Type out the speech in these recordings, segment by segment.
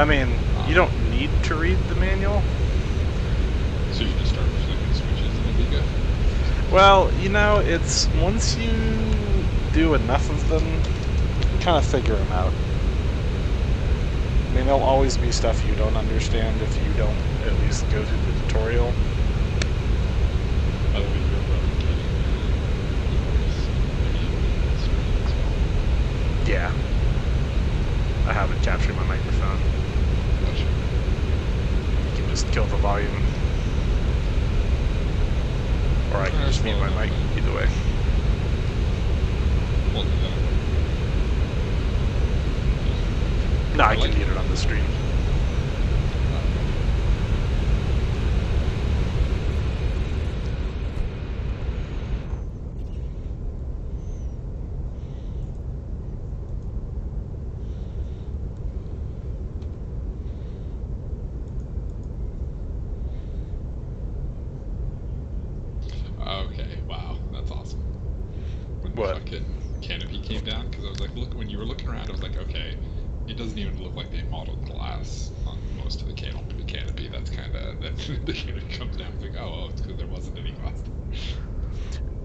mean, you don't need to read the manual. So you just start flipping switches and it'll be good. Well, you know, it's once you do enough of them, you kind of figure them out. I mean, there'll always be stuff you don't understand if you don't at least go through the tutorial. By the way, you're probably getting the voice stream as well. Yeah. I have it capturing my microphone. Gotcha. You can just kill the volume. Or I can just mute my mic, either way. We'll do that. No, I can mute it on the stream. Okay, wow, that's awesome. When the What? fucking canopy came down, because I was like, look, when you were looking around, I was like, okay, it doesn't even look like they modeled glass on most of the canopy. That's kind of, then the canopy comes down, it's like, oh, it's because there wasn't any glass.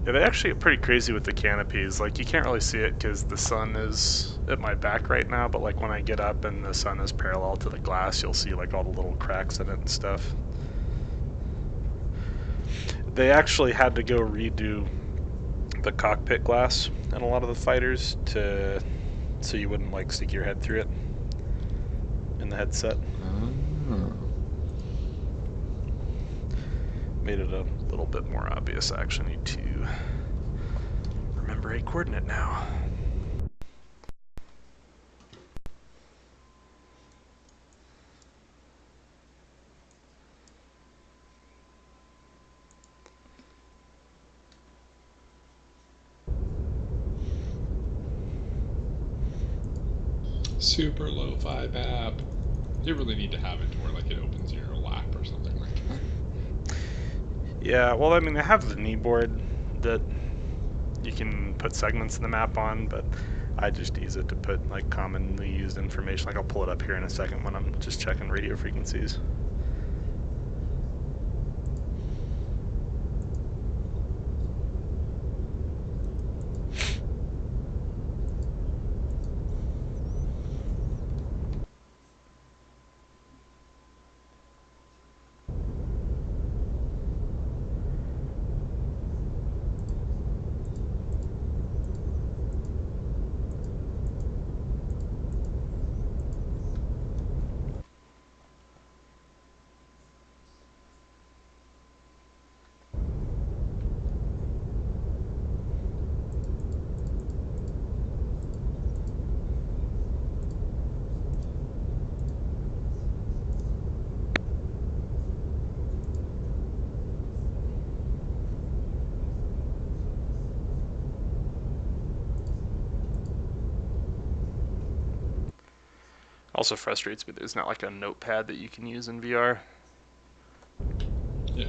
Yeah, they actually get pretty crazy with the canopies. Like, you can't really see it because the sun is at my back right now, but like when I get up and the sun is parallel to the glass, you'll see like all the little cracks in it and stuff. They actually had to go redo the cockpit glass in a lot of the fighters so you wouldn't like stick your head through it in the headset. Made it a little bit more obvious. I actually need to remember a coordinate now. Super lo-fi map. You really need to have it to where like it opens your lap or something like that. Yeah, well, I mean, they have the knee board that you can put segments in the map on, but I just use it to put like commonly used information. Like I'll pull it up here in a second when I'm just checking radio frequencies. Also frustrates me there's not like a notepad that you can use in VR. Yeah.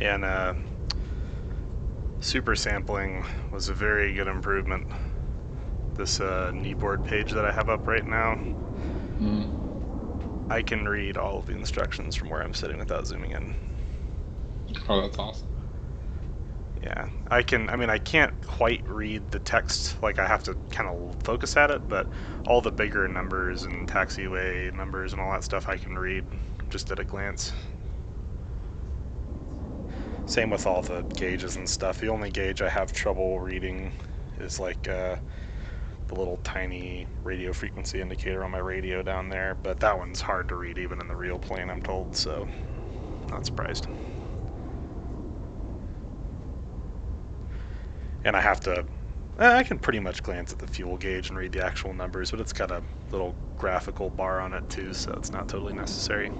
And super sampling was a very good improvement. This kneeboard page that I have up right now, I can read all of the instructions from where I'm sitting without zooming in. Oh, that's awesome. Yeah, I can't quite read the text, like I have to kind of focus at it, but all the bigger numbers and taxiway numbers and all that stuff I can read just at a glance. Same with all the gauges and stuff. The only gauge I have trouble reading is like the little tiny radio frequency indicator on my radio down there, but that one's hard to read even in the real plane, I'm told, so not surprised. And I can pretty much glance at the fuel gauge and read the actual numbers, but it's got a little graphical bar on it too, so it's not totally necessary.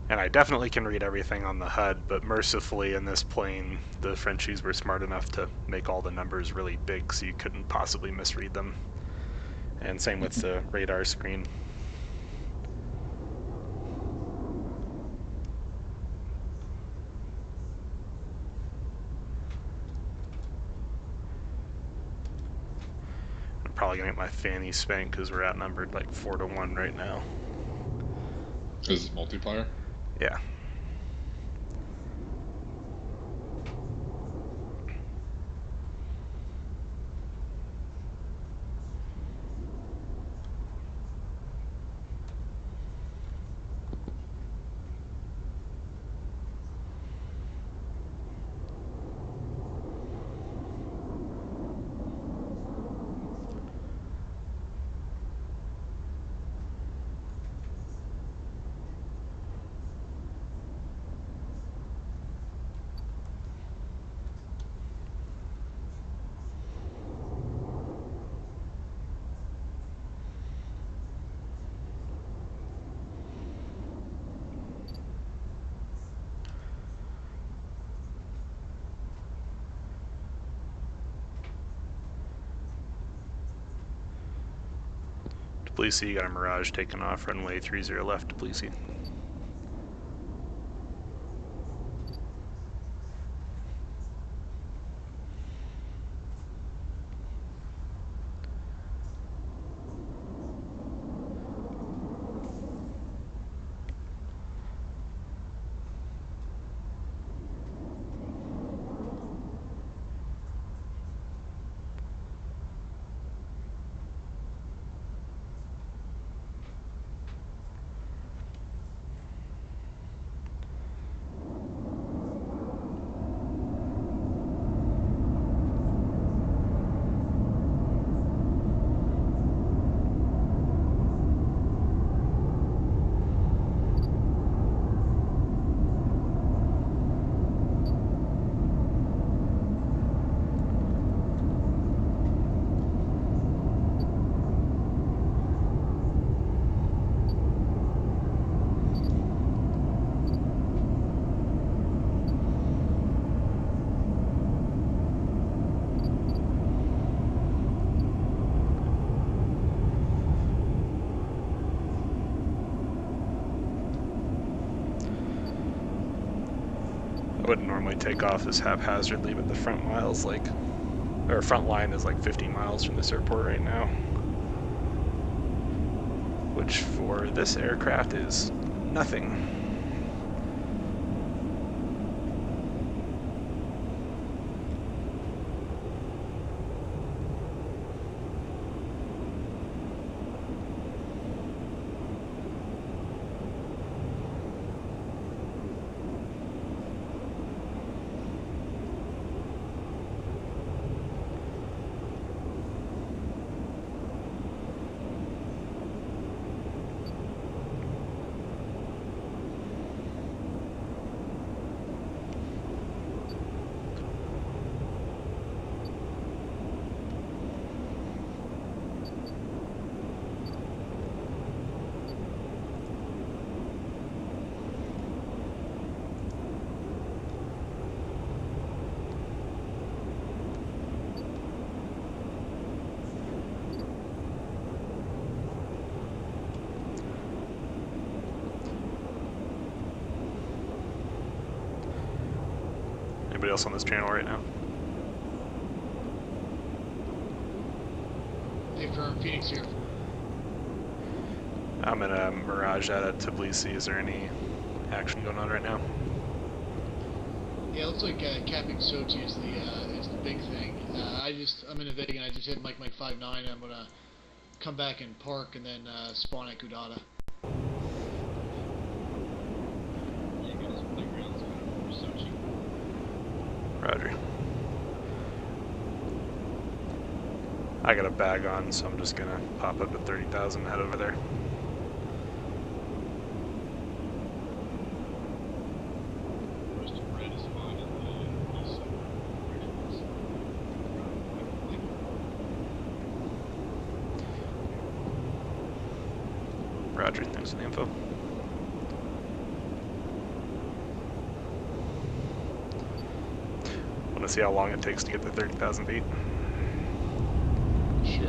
And I definitely can read everything on the HUD, but mercifully in this plane, the Frenchies were smart enough to make all the numbers really big so you couldn't possibly misread them. And same with the radar screen. I'm probably gonna get my fanny spanked because we're outnumbered like 4-1 right now. Is this multiplayer? Yeah. Tbilisi, you got a Mirage taking off, runway 30 left, Tbilisi. I wouldn't normally take off this haphazardly, but the front line is like 50 miles from this airport right now, which for this aircraft is nothing. anybody else on this channel right now. Hey, firm, Phoenix here. I'm in a Mirage out at Tbilisi. Is there any action going on right now? Yeah, it looks like capping Sochi is the big thing. I'm in a Vega and I just hit Mike 5-9. I'm gonna come back and park and then spawn at Gudata. Roger. I got a bag on, so I'm just gonna pop up at 30,000 head over there. Roger, thanks for the info. Want to see how long it takes to get to 30,000 feet? Sure.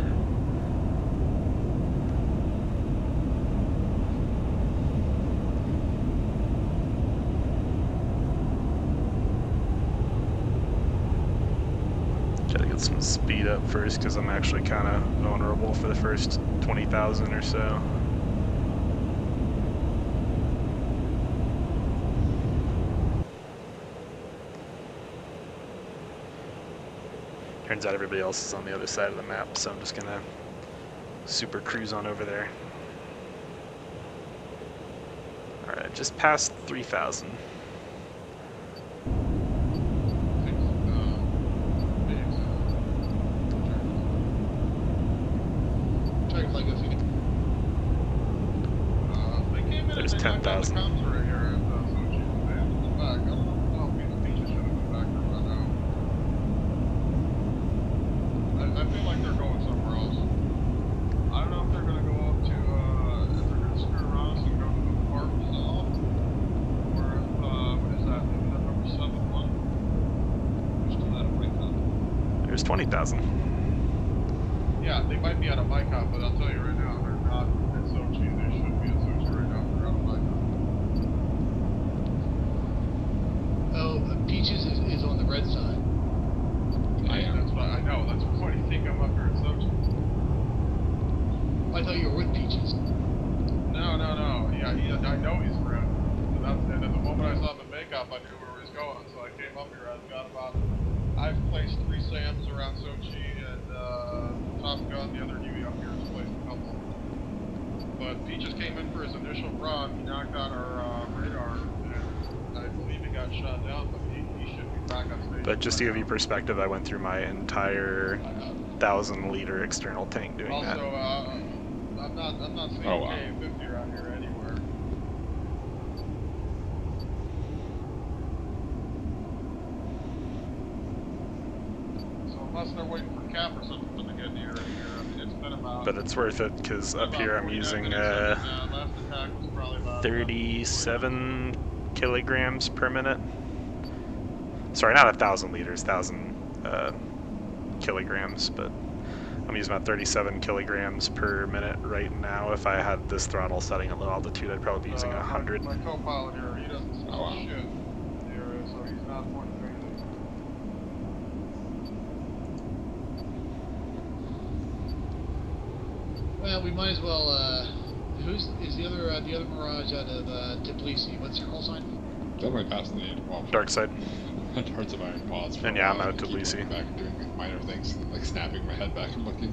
Try to get some speed up first because I'm actually kind of vulnerable for the first 20,000 or so. Turns out everybody else is on the other side of the map, so I'm just gonna super cruise on over there. Alright, just past 3,000. There's 10,000. I feel like they're going somewhere else. I don't know if they're going to go up to, if they're going to screw around us and go to the park south, or if, what is that, maybe that number 7-1? There's still at a bike hop. There's 20,000. Yeah, they might be at a bike hop, but I'll tell you right now, they're not at Sochi. They should be at Sochi right now if they're at a bike hop. Oh, Peaches is on the red side. That's what I know. That's why you think I'm up here at Sochi. I thought you were with Peaches. No. Yeah, I know he's red. And at the moment I saw the makeup, I knew where he was going. So I came up here. I've placed 3 SAMs around Sochi, and Top Gun, the other Huey up here, has placed a couple. But Peaches came in for his initial run. He knocked out our radar, and I believe he got shot down, but he should be back on station. But just to give you perspective, I went through my entire 1,000-liter external tank doing that. Also, I'm not seeing K50 around here anywhere. So unless they're waiting for cap or something to get near here, it's been about... But it's worth it, because up here I'm using 37 kilograms per minute. Sorry, not 1,000 liters, 1,000 kilograms, but I'm using about 37 kilograms per minute right now. If I had this throttle setting at low altitude, I'd probably be using 100. My co-pilot here, he doesn't smell shit here, so he's not pointing to anything. Well, we might as well. Is the other Mirage out of Tbilisi? What's your call sign? Definitely fascinating. Well, Dark side. Hearts of Iron Paws. And yeah, I'm out to Tbilisi. Back and doing minor things, like snapping my head back and looking.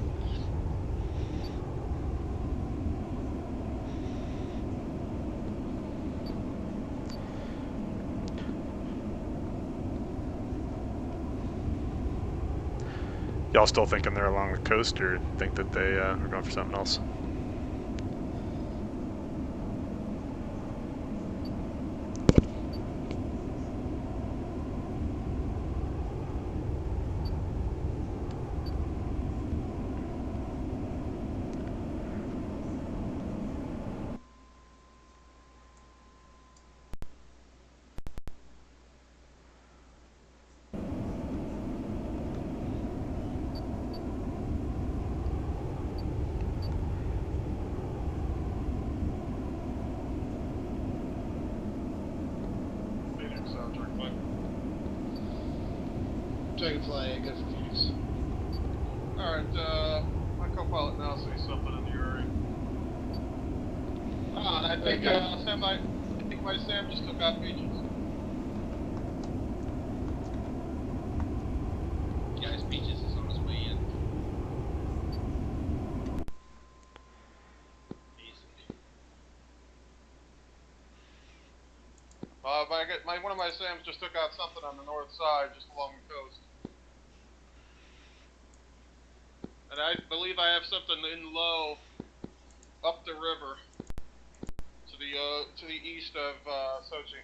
Y'all still thinking they're along the coast, or think that they are going for something else? Dragonfly, good for Phoenix. Alright, my co-pilot now sees something in the area. I think, my Sam just took out Peaches. Guys, Peaches is on his way in. One of my Sams just took out something on the north side, just along the coast. And I believe I have something in low, up the river, to the east of Sochi.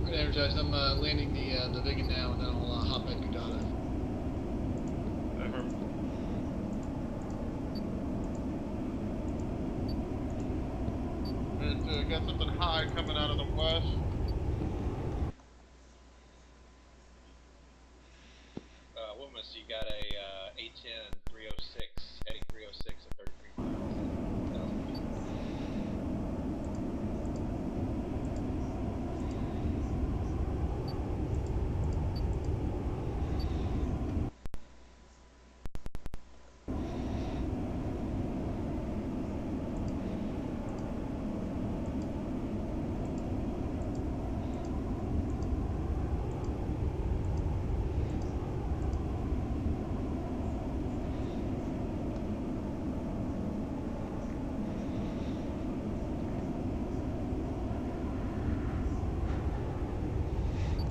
Right, energized. I'm landing the Vigan now, and then I'll hop at Gudada. It got something high coming out of the west. Wilmus, you got a A10 306, heading 306 at 33 miles.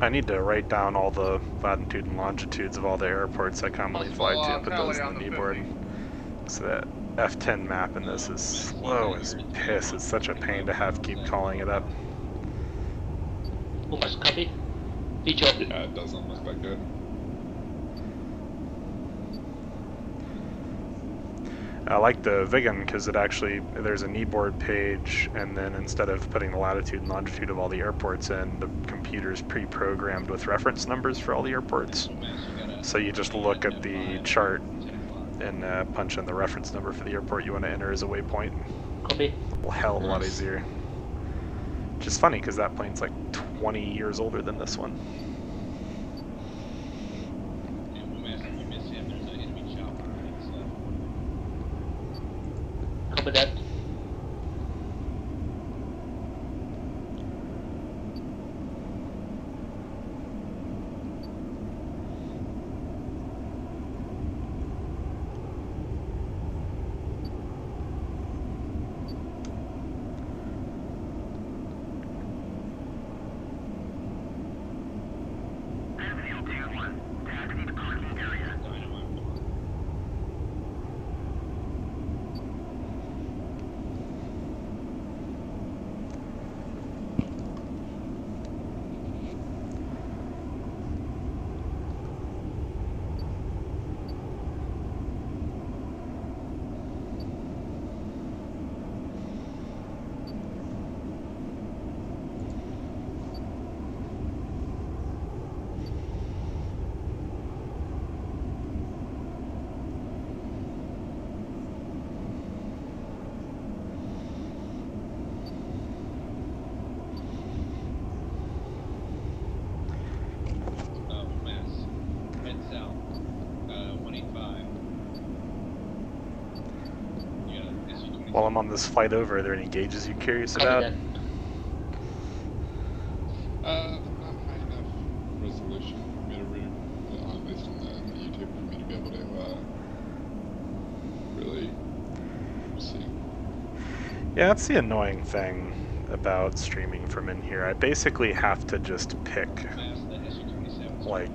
I need to write down all the latitude and longitudes of all the airports I commonly fly to and put those in the kneeboard. So that F10 map in this is slow as piss. It's such a pain to have keep calling it up. Almost copy. Feature. Yeah, it doesn't look that good. I like the Vigan because it actually, there's a kneeboard page, and then instead of putting the latitude and longitude of all the airports in, the computer's pre-programmed with reference numbers for all the airports. So you just look at the chart and punch in the reference number for the airport you want to enter as a waypoint. Copy. A hell of a lot easier. Which is funny because that plane's like 20 years older than this one. Copy that. While I'm on this flight over, are there any gauges you're curious Copy about? that. Not high enough resolution for me to read, based on the YouTube, for me to be able to really see. Yeah, that's the annoying thing about streaming from in here. I basically have to just pick like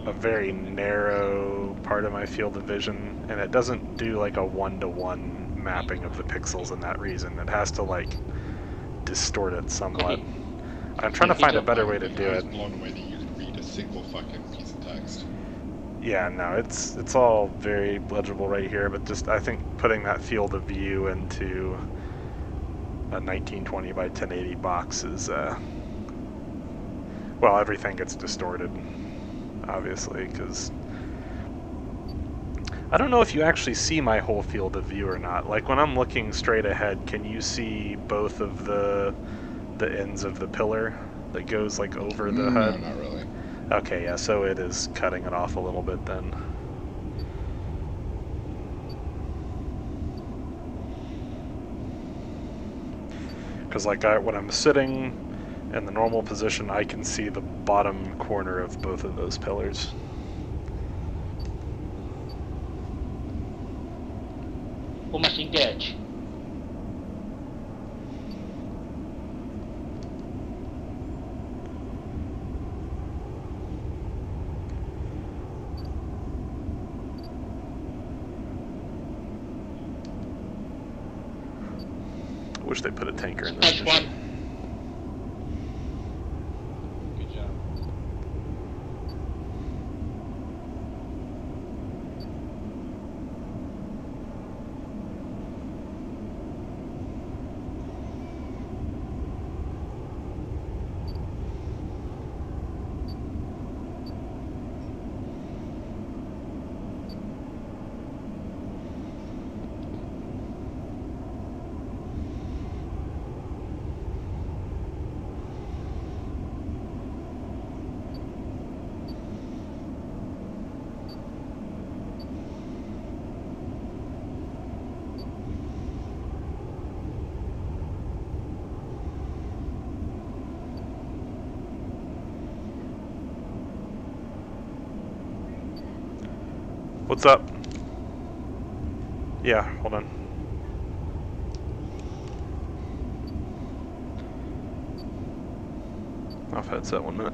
a very narrow part of my field of vision, and it doesn't do like a one-to-one mapping of the pixels in that reason. It has to like distort it somewhat. Copy. I'm trying to find a better way to do I was it. blown away that you could read a single fucking piece of text. Yeah, no, it's all very legible right here, but just I think putting that field of view into a 1920 by 1080 box is well, everything gets distorted, obviously, because I don't know if you actually see my whole field of view or not. Like when I'm looking straight ahead, can you see both of the ends of the pillar that goes like over the HUD? No, not really. Okay, yeah, so it is cutting it off a little bit then. Because like when I'm sitting in the normal position, I can see the bottom corner of both of those pillars. We must engage. I wish they put a tanker in this Smash mission. one. Good job. What's up? Yeah, hold on. Off headset 1 minute.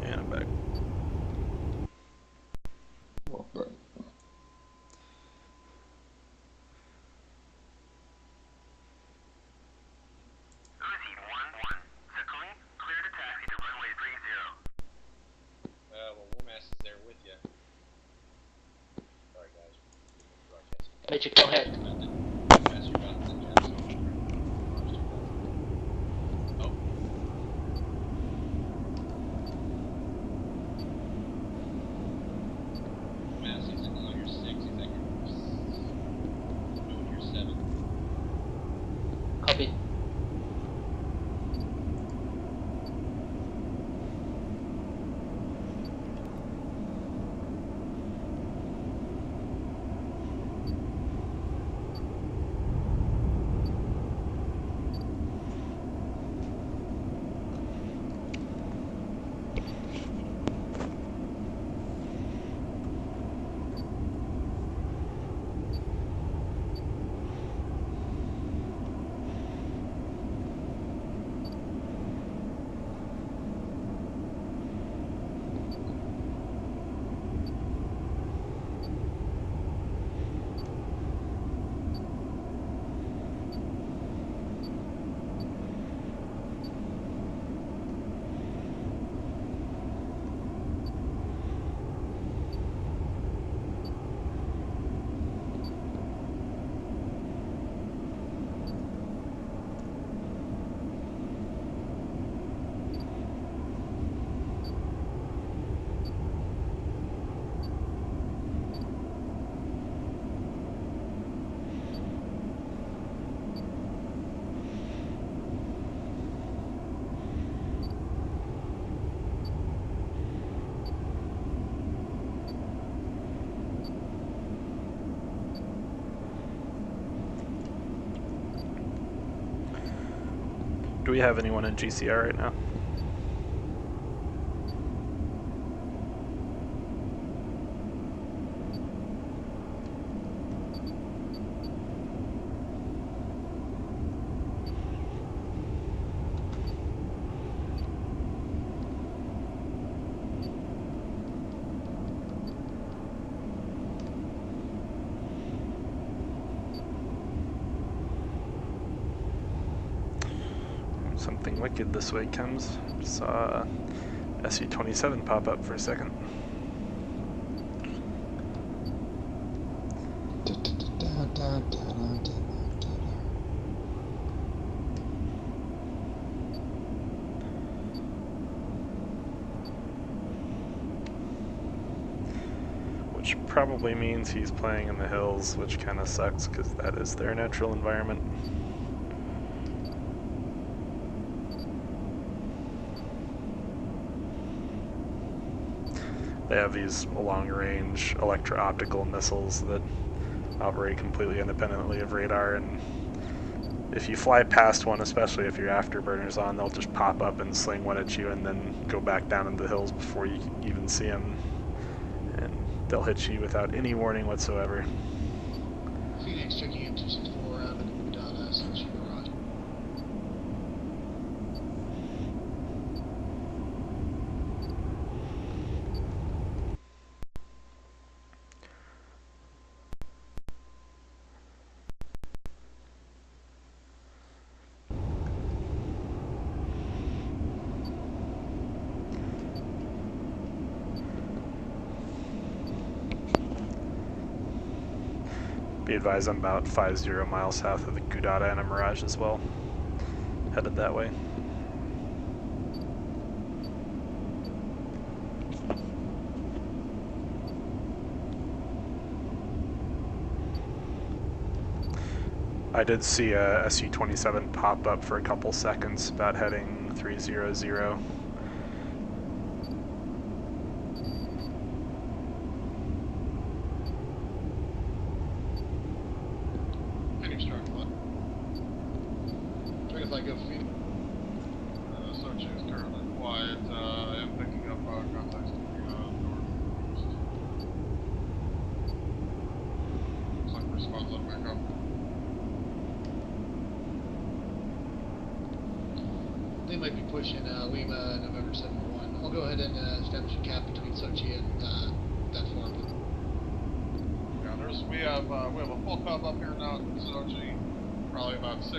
And I'm back. Well, but Well, Womass is there with you. Sorry, guys. Broadcasting. Magic, go ahead. Womass, you got the jazz. Oh. Womass, he's like, oh, you're 6. He's like, no, you're 7. Copy. Do we have anyone in GCR right now? something wicked this way comes. Saw SU-27 pop up for a second. Which probably means he's playing in the hills, which kind of sucks because that is their natural environment. They have these long-range electro-optical missiles that operate completely independently of radar, and if you fly past one, especially if your afterburner's on, they'll just pop up and sling one at you and then go back down into the hills before you even see them. And they'll hit you without any warning whatsoever. Phoenix checking in 264 out of the Solo Mirage. Be advised, I'm about 50 miles south of the Gudata and a Mirage as well. Headed that way. I did see a SU-27 pop up for a couple seconds, about heading 300. Phoenix track what? Check if I go Phoenix. Sochi is currently quiet. I am picking up contacts to the northeast. Looks like response on back up. They might be pushing Lima November 71. I'll go ahead and establish a cap between Sochi and that farm. Yeah, we have a full cub up here now in Sochi. Probably about 6+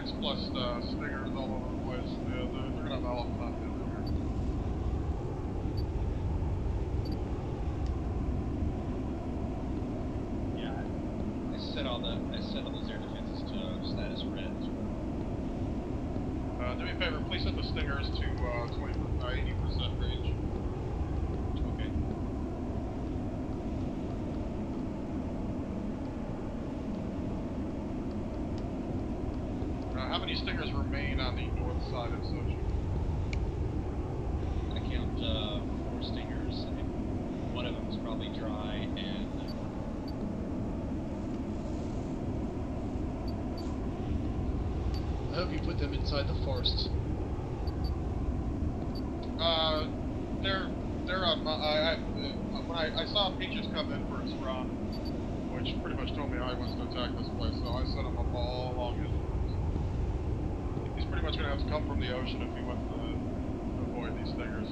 stingers all over the place. They're gonna have a hell of a time down here. Yeah, I set all the air defenses to status red. Do me a favor, please set the stingers to 80% range. Okay. How many stingers remain on the north side of Sochi? I count 4 stingers. I mean, one of them is probably dry, and I hope you put them inside the forests. They're on my. When I saw Peaches come in for his run, which pretty much told me how he wants to attack this place, so I set him up all along his routes. He's pretty much going to have to come from the ocean if he wants to avoid these stingers.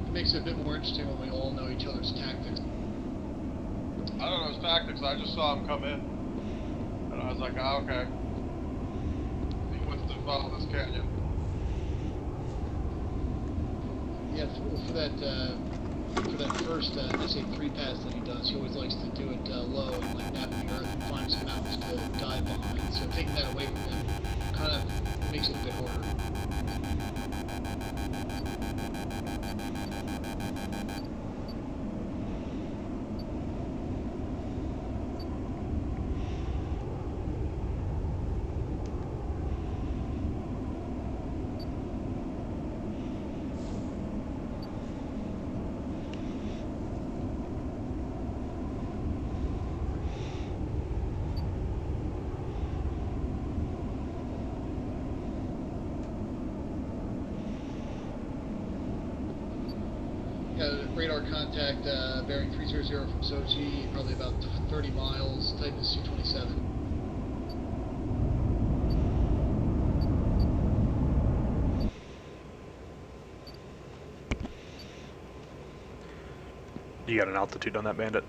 It makes it a bit more interesting when we all know each other's tactics. I don't know his tactics, I just saw him come in. And I was like, okay. He wants to follow this canyon. Yeah, for that first SA3 pass that he does, he always likes to do it low and like nap the earth and find some mountains to dive behind. So taking that away from him kind of makes it a bit harder. radar contact bearing 300 from Sochi, probably about 30 miles. Type is Su-27. You got an altitude on that Bandit?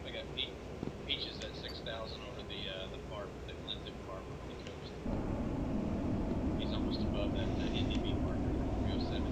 I got Peaches at 6,000 over the farm, the Clinton farm on the coast. He's almost above that NDB marker, 307.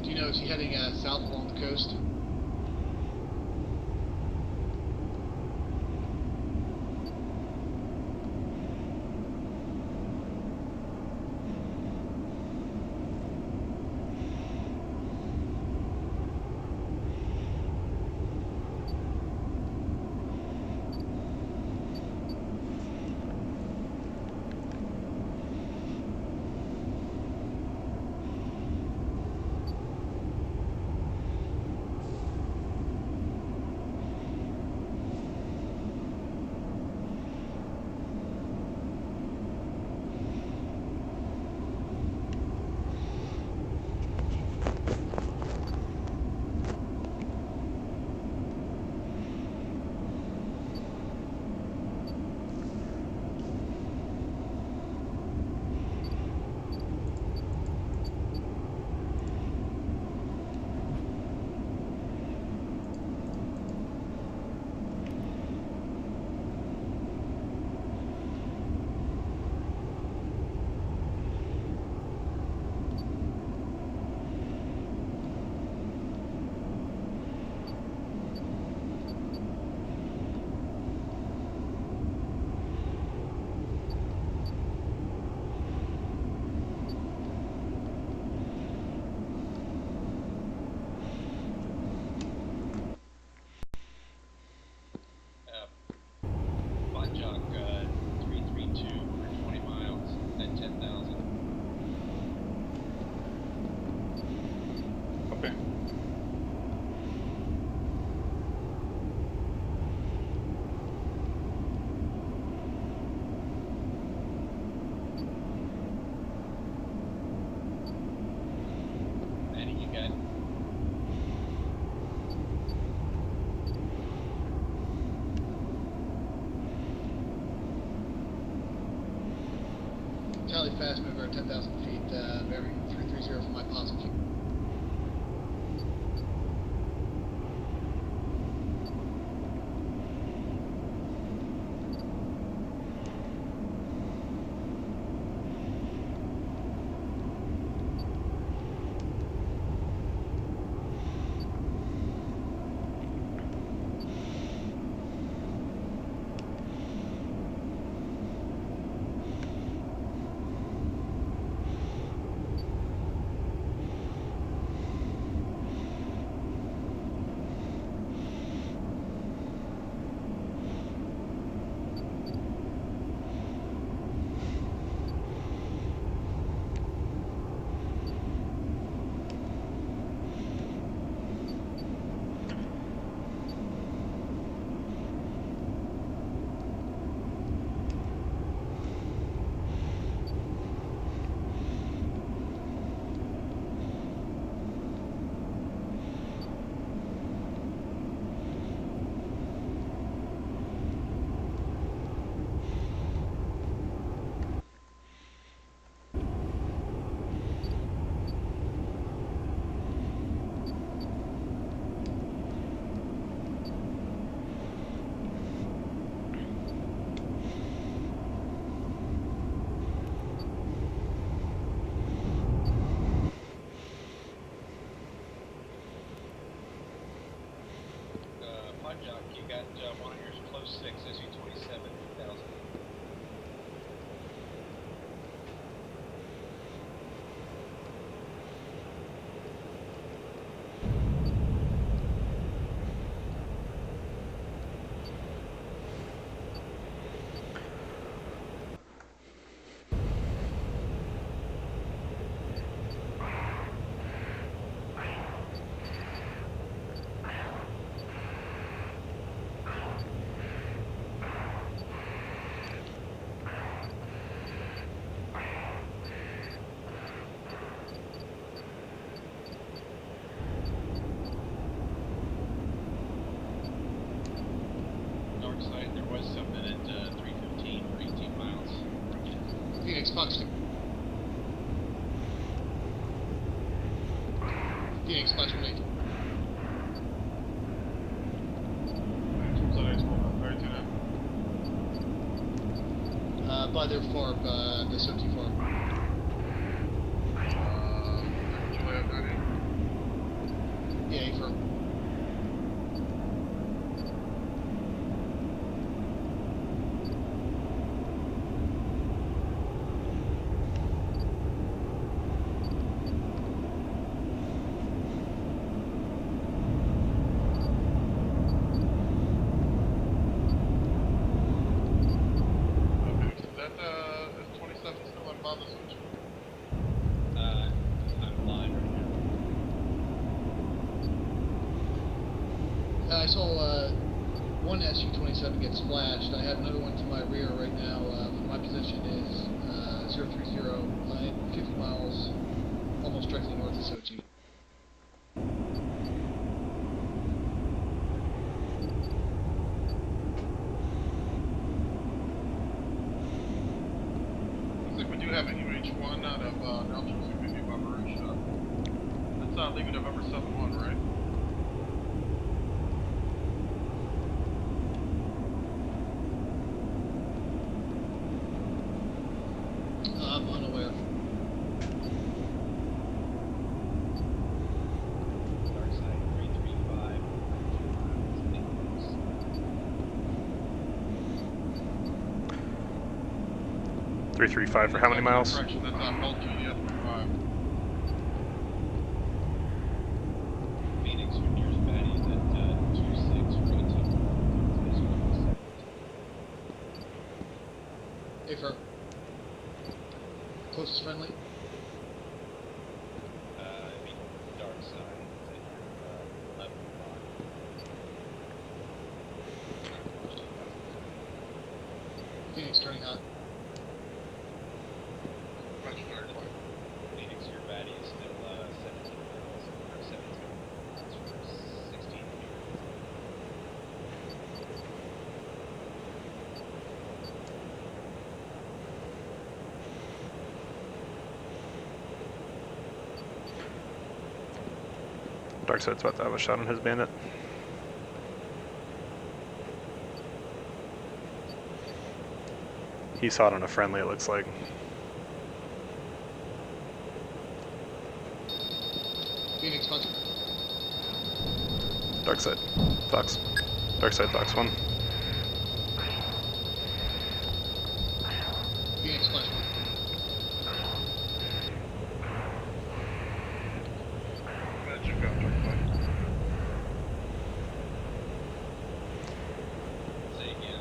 Do you know, is he heading south along the coast? Bonjock 332 for 20 miles at 10,000. Okay. Manny, you got Tally fast mover at 10,000 feet, bearing 330 for my positive. SU-26, SU-27, 1000. Dark side, there was something at 315 for 18 miles. Phoenix, Fox 2. Phoenix, Fox 1 8. By their farm, the SOT farm. Juliet 90. Yeah, affirm. Is 27 still on Mama Switch? I'm blind right now. I saw one SU-27 get splashed. I have another one to my rear right now. My position is 030, 50 miles, almost directly north of Sochi. Looks like we do have a UH-1 out of Nelson CPP by Marusha. That's leaving November 7-1, right? I'm unaware. Dark side, 335. 335 for how many miles? Correction, that's LGDS 5. Phoenix, your nearest baddies at 26 for 18 miles. Affirm. Closest friendly? I mean, dark side at your 11 o'clock. Phoenix turning hot. Phoenix, your baddie is still 17 miles, or 17 miles for 16 meters. Darkside's about to have a shot on his bandit. He saw it on a friendly, it looks like. Phoenix, Fox. Darkside, Fox. Darkside, Fox 1. Phoenix, Flash 1. Say again.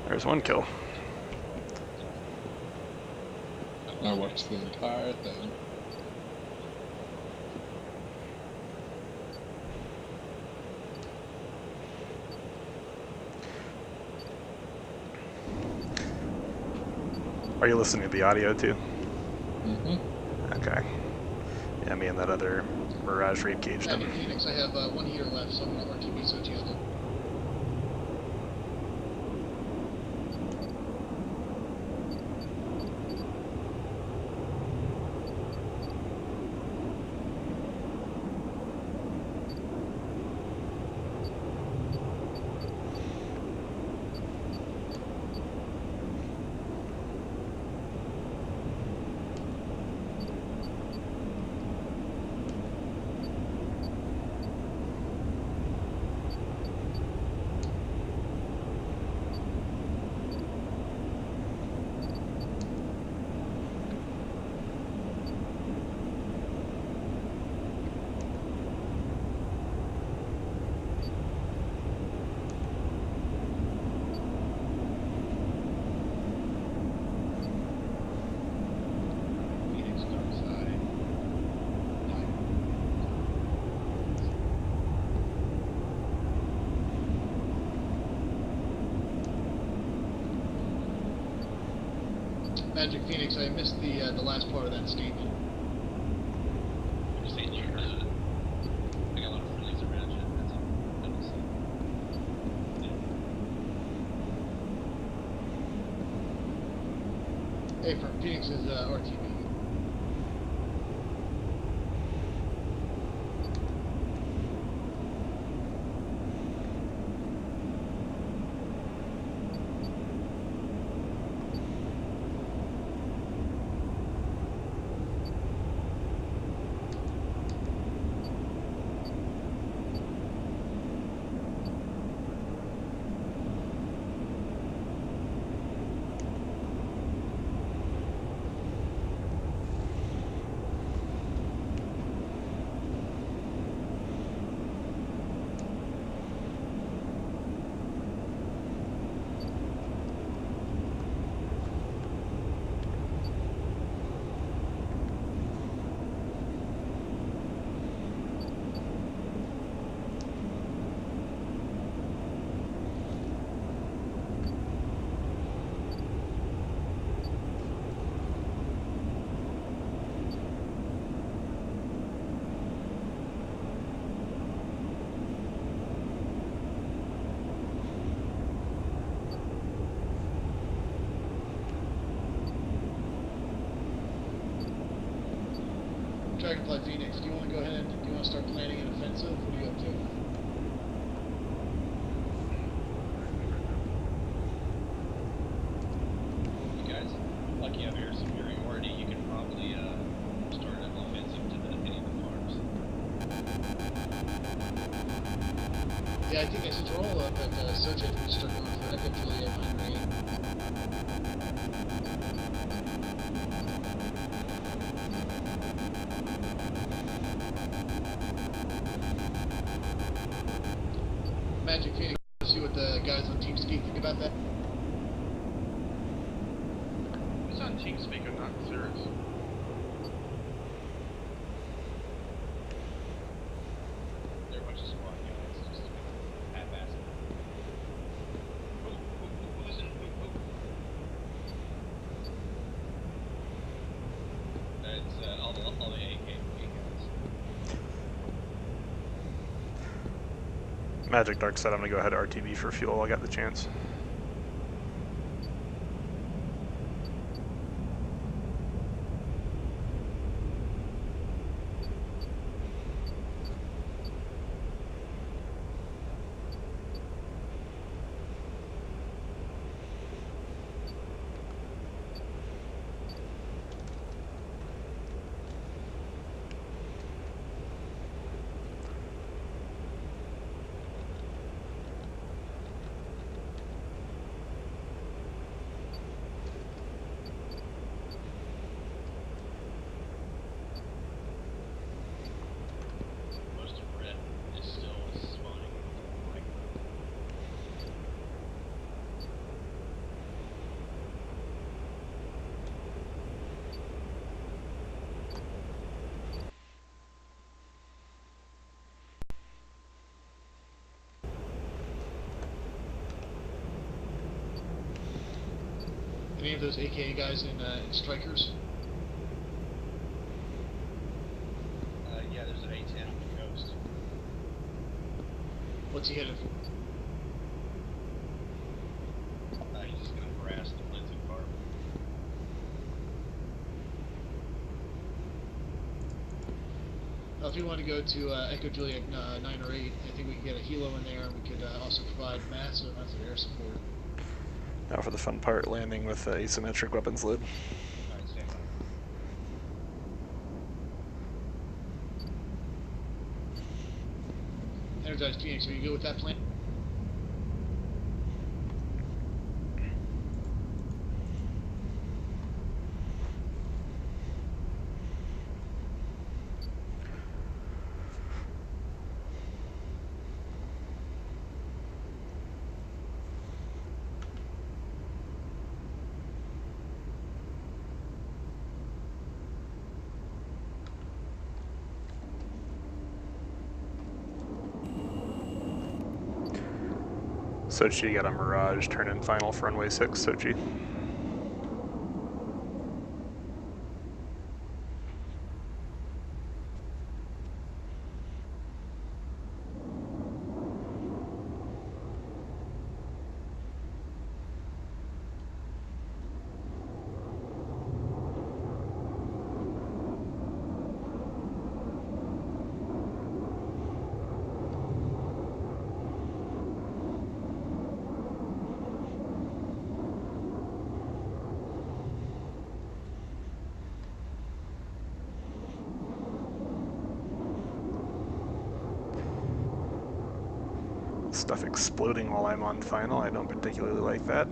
There's one kill. I watched the entire thing. Are you listening to the audio too? Mm-hmm. Okay. Yeah, me and that other Mirage raid caged him. Phoenix, I have one heater left, so I'm going to RTB Sochi on them. Magic Phoenix, I missed the last part of that statement. You're saying I got a lot of friendlies around you. That's all. That was, Hey, from Phoenix's RTB. Dragonfly Phoenix, do you want to go ahead and do you want to start planning an offensive? What are you up to? you guys, lucky you have air superiority. You can probably start an offensive to any of the farms. Yeah, I think I since we're all up at Sochi, I think we start going for Echo Juliet 9 Magic Phoenix, see what the guys on TeamSpeak think about that. Who's on TeamSpeak? I'm not serious. They're a bunch of squad guys, just half-assed. Who's in who? It's all the AK guys. Magic Dark said I'm gonna go ahead RTB for fuel. I got the chance. Most of red is still spawning. Like, Any of those AKA guys in Strikers? yeah, there's an A10 on the coast. What's he headed for? He's just gonna harass the Linton farm. If you want to go to Echo Juliet 9 or 8, I think we could get a helo in there, and we could also provide massive amounts of air support. Now for the fun part, landing with asymmetric weapons load. Alright, stand by. Energized Phoenix, are you good with that plan? Sochi got a Mirage turn in final for runway 6, Sochi. stuff exploding while I'm on final. I don't particularly like that.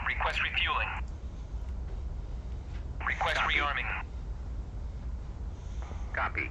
Request refueling. Request rearming. Copy.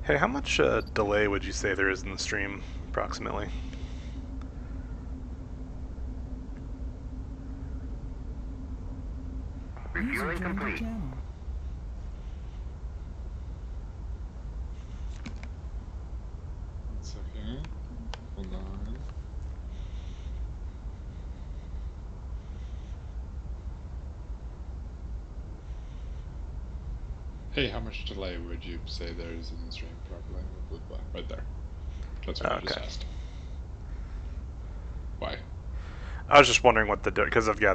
Hey, how much delay would you say there is in the stream, approximately? Refueling complete. It's okay. Hold on. Hey, how much delay would you say there is in the stream properly with blueflag? Right there. That's what I just asked. Why? I was just wondering what because I've got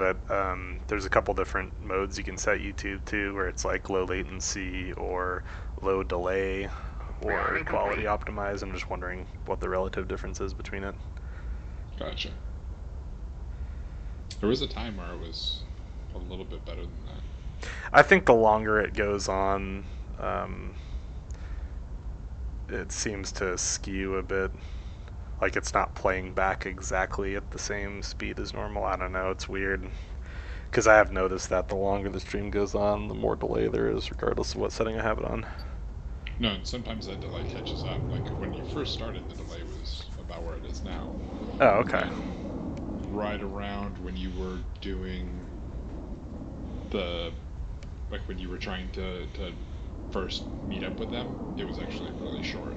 there's a couple different modes you can set YouTube to, where it's like low latency or low delay or quality optimized. I'm just wondering what the relative difference is between it. Gotcha. There was a time where it was a little bit better than that. I think the longer it goes on, it seems to skew a bit. Like it's not playing back exactly at the same speed as normal. I don't know, it's weird. Because I have noticed that the longer the stream goes on, the more delay there is, regardless of what setting I have it on. No, and sometimes that delay catches up. Like when you first started, the delay was about where it is now. Oh, okay. And right around when you were doing like when you were trying to first meet up with them, it was actually really short.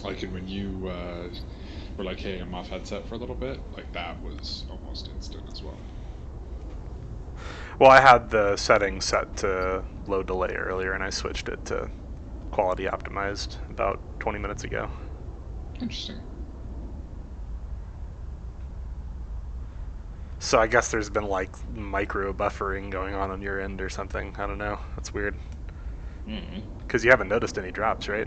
Like when you were like, hey, I'm off headset for a little bit, like that was almost instant as well. Well, I had the settings set to low delay earlier, and I switched it to quality optimized about 20 minutes ago. Interesting. So I guess there's been like micro buffering going on your end or something. I don't know. That's weird. Because you haven't noticed any drops, right?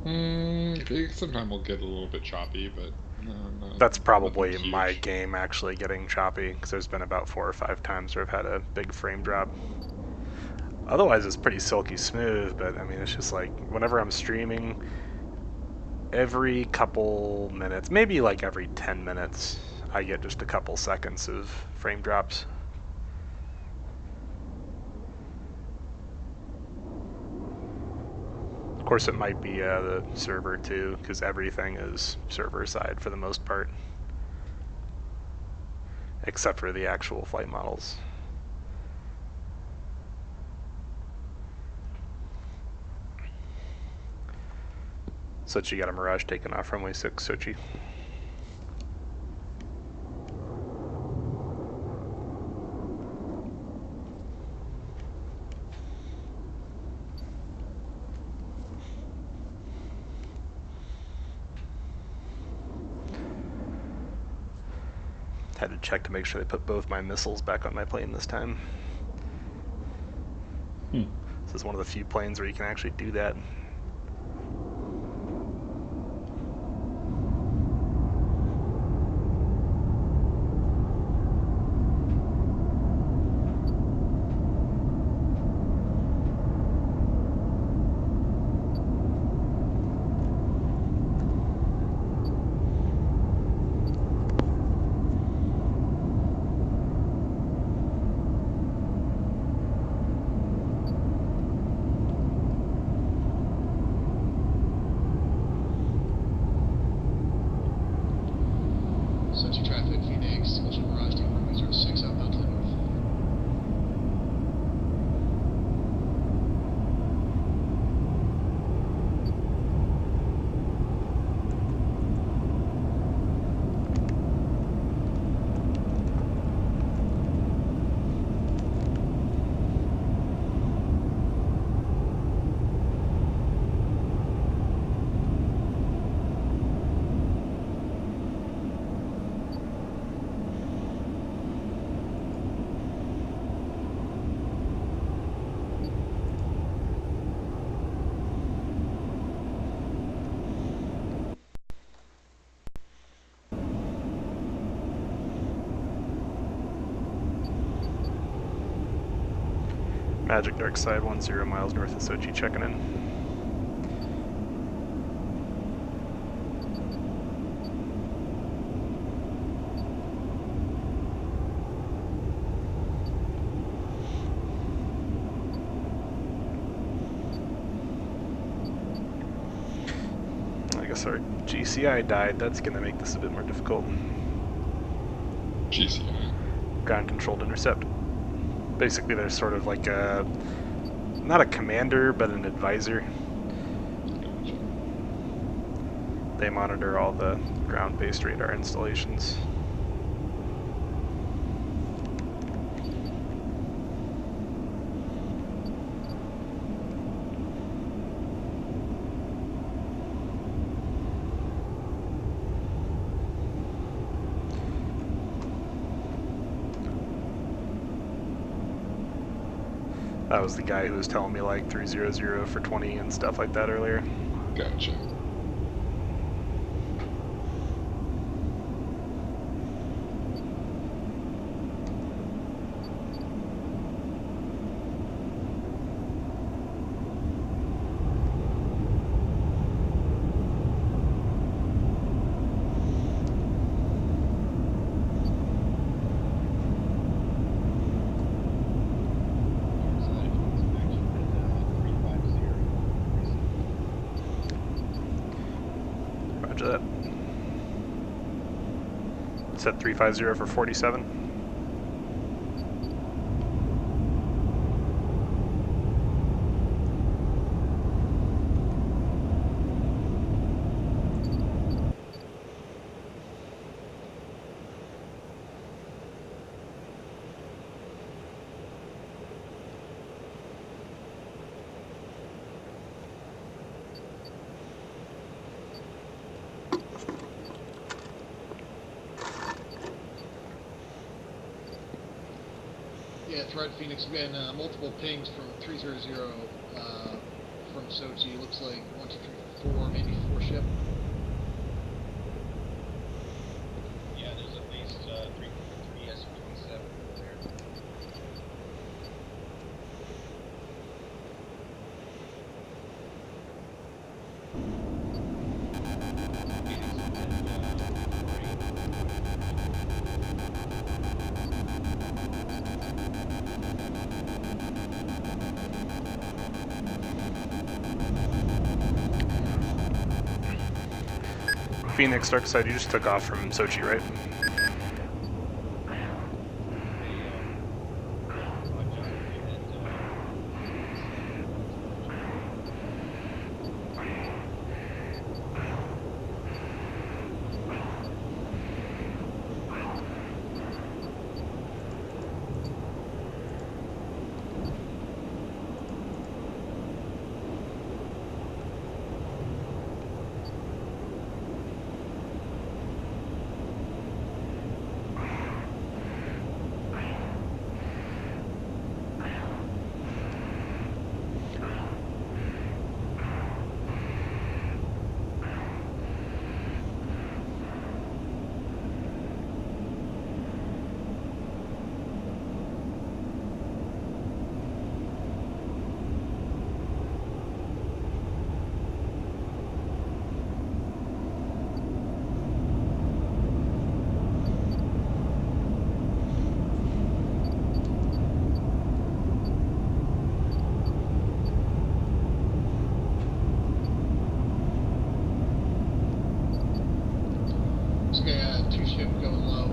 Sometimes we'll get a little bit choppy, but That's probably nothing my huge. game actually getting choppy, because there's been about 4 or 5 times where I've had a big frame drop. Otherwise, it's pretty silky smooth, but I mean, it's just like whenever I'm streaming, every couple minutes, maybe like every 10 minutes, I get just a couple seconds of frame drops. Of course, it might be the server too, because everything is server side for the most part, except for the actual flight models. Sochi got a Mirage taken off runway 6, Sochi. Had to check to make sure they put both my missiles back on my plane this time. This is one of the few planes where you can actually do that. Sochi traffic, Phoenix, Solo Mirage, take runway 06 outbound to the north. Magic Dark Side 10 miles north of Sochi checking in. I guess our GCI died. That's going to make this a bit more difficult. GCI. Ground controlled intercept. Basically, there's sort of like a, not a commander, but an advisor. Gotcha. They monitor all the ground-based radar installations. That was the guy who was telling me like 300 for 20 and stuff like that earlier. Gotcha. Roger that. Set 350 for 47. Yeah, threat Phoenix again. Multiple pings from 300 from Sochi. Looks like 1, 2, 3, 4, maybe 4 ship. Yeah, there's at least 3 SP-7 there. Phoenix, dark side, you just took off from Sochi, right? Looks like 2 ship going low.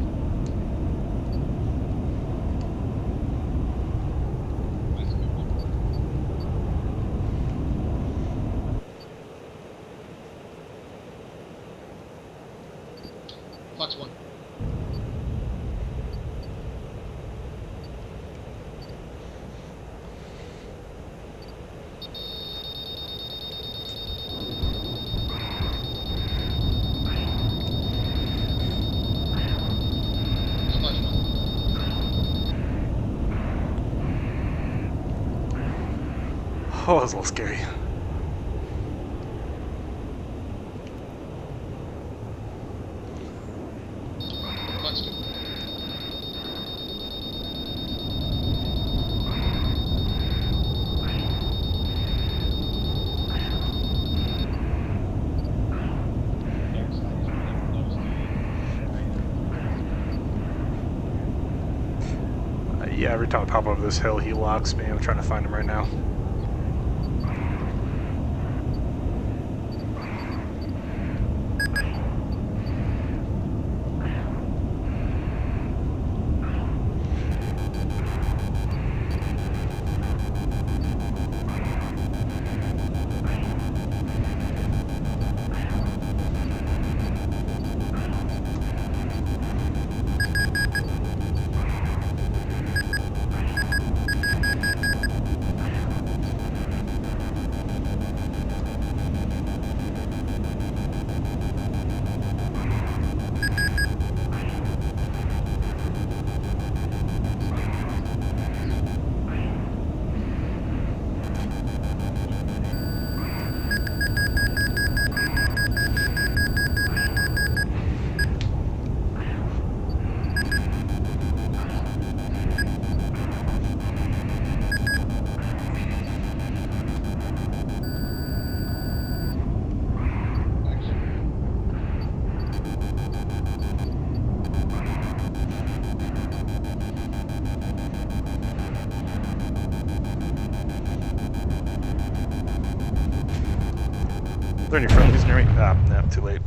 Flux 1. Splash 1. Oh, that was a little scary. Flux 2. Dark side is really close to you. Yeah, every time I pop over this hill, he locks me. I'm trying to find him right now. Are there any friendlies near me? Ah, no, too late.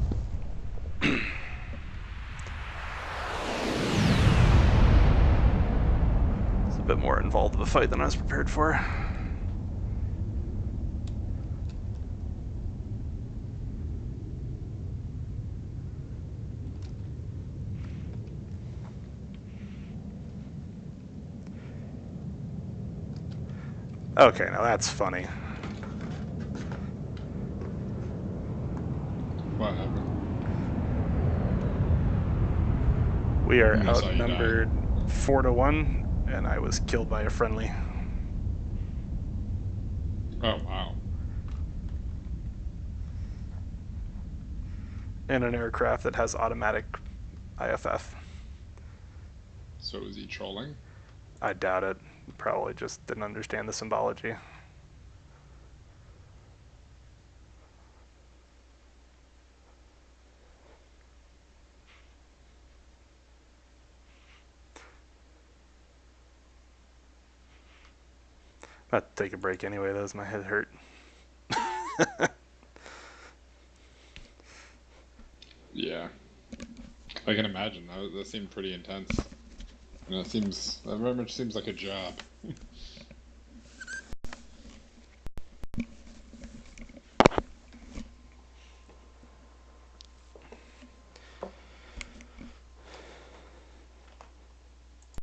It's a bit more involved of a fight than I was prepared for. Okay, now that's funny. What happened? We are I saw you outnumbered 4-1, and I was killed by a friendly. Oh wow. In an aircraft that has automatic IFF. So is he trolling? I doubt it. Probably just didn't understand the symbology. About to take a break anyway, though, as my head hurt. Yeah. I can imagine. That seemed pretty intense. And that very much seems like a job.